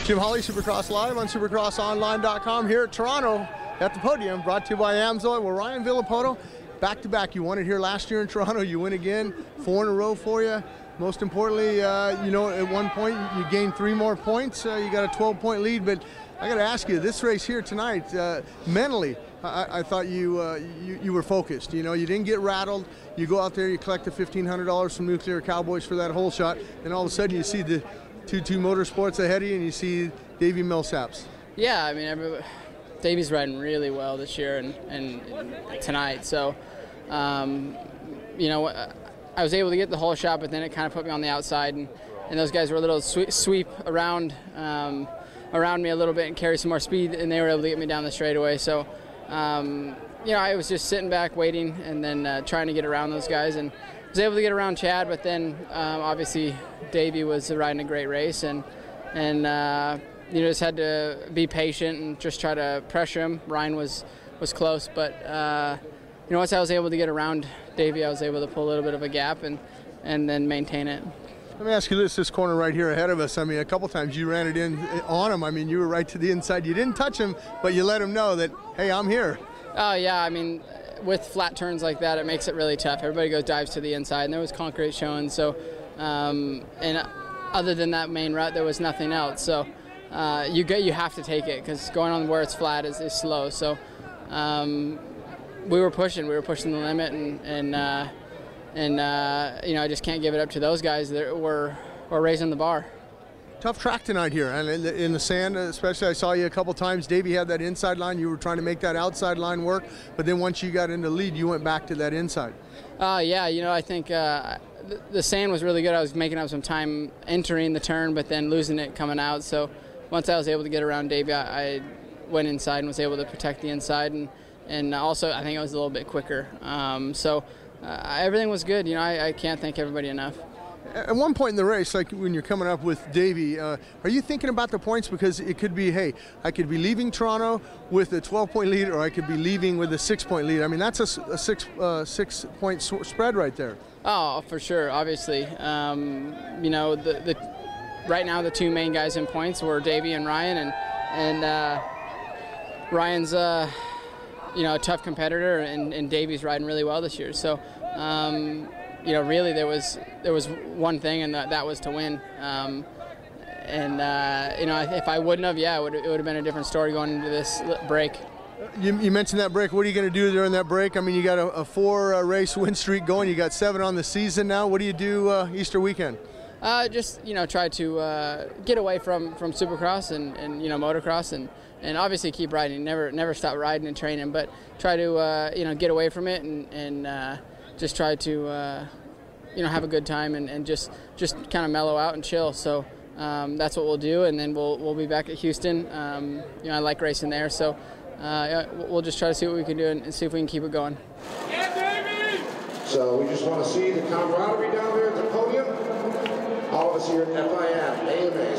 Jim Hawley, Supercross Live on supercrossonline.com here at Toronto at the podium, brought to you by Amsoil. Well, Ryan Villopoto, back-to-back. You won it here last year in Toronto. You win again, 4 in a row for you. Most importantly, you know, at one point you gained 3 more points. You got a 12-point lead, but I got to ask you, this race here tonight, mentally, I thought you were focused. You know, you didn't get rattled. You go out there, you collect the $1,500 from Nuclear Cowboys for that hole shot, and all of a sudden you see the 2-2 Motorsports ahead of you, and you see Davey Millsaps. Yeah, I mean, Davey's riding really well this year and tonight. So, you know, I was able to get the whole shot, but then it kind of put me on the outside, and those guys were a little sweep around me a little bit and carry some more speed, and they were able to get me down the straightaway. So, you know, I was just sitting back waiting and then trying to get around those guys, and was able to get around Chad, but then obviously Davey was riding a great race, and you just had to be patient and just try to pressure him. Ryan was close, but you know, once I was able to get around Davey, I was able to pull a little bit of a gap and then maintain it. Let me ask you this corner right here ahead of us, I mean, a couple times you ran it in on him. I mean, you were right to the inside. You didn't touch him, but you let him know that, hey, I'm here. Oh, yeah, I mean, with flat turns like that, it makes it really tough. Everybody dives to the inside, and there was concrete showing. So, and other than that main rut, there was nothing else. So, you have to take it, because going on where it's flat is slow. So, we were pushing the limit, and you know, I just can't give it up to those guys that were raising the bar. Tough track tonight here, and in the sand especially. I saw you a couple times. Davey had that inside line. You were trying to make that outside line work, but then once you got into lead, you went back to that inside. Yeah, you know, I think the sand was really good. I was making up some time entering the turn, but then losing it coming out. So once I was able to get around Davey, I went inside and was able to protect the inside, and also I think I was a little bit quicker. So everything was good. You know, I can't thank everybody enough. At one point in the race, like when you're coming up with Davey, are you thinking about the points? Because it could be, hey, I could be leaving Toronto with a 12-point lead, or I could be leaving with a 6-point lead. I mean, that's a six-point spread right there. Oh, for sure, obviously. You know, right now the 2 main guys in points were Davey and Ryan, and Ryan's you know, a tough competitor, and Davey's riding really well this year. So, you know, really there was one thing, and that was to win. You know, if I wouldn't have, yeah, it would have been a different story going into this break. You mentioned that break. What are you going to do during that break? I mean, you got a 4-race win streak going. You got 7 on the season now. What do you do Easter weekend? Just, you know, try to get away from Supercross and you know, motocross, and obviously keep riding. Never stop riding and training, but try to you know, get away from it and just try to you know, have a good time and just kind of mellow out and chill. So that's what we'll do, and then we'll be back at Houston. You know, I like racing there, so we'll just try to see what we can do and see if we can keep it going. So we just want to see the camaraderie down there at the podium. All of us here at FIM, AMA.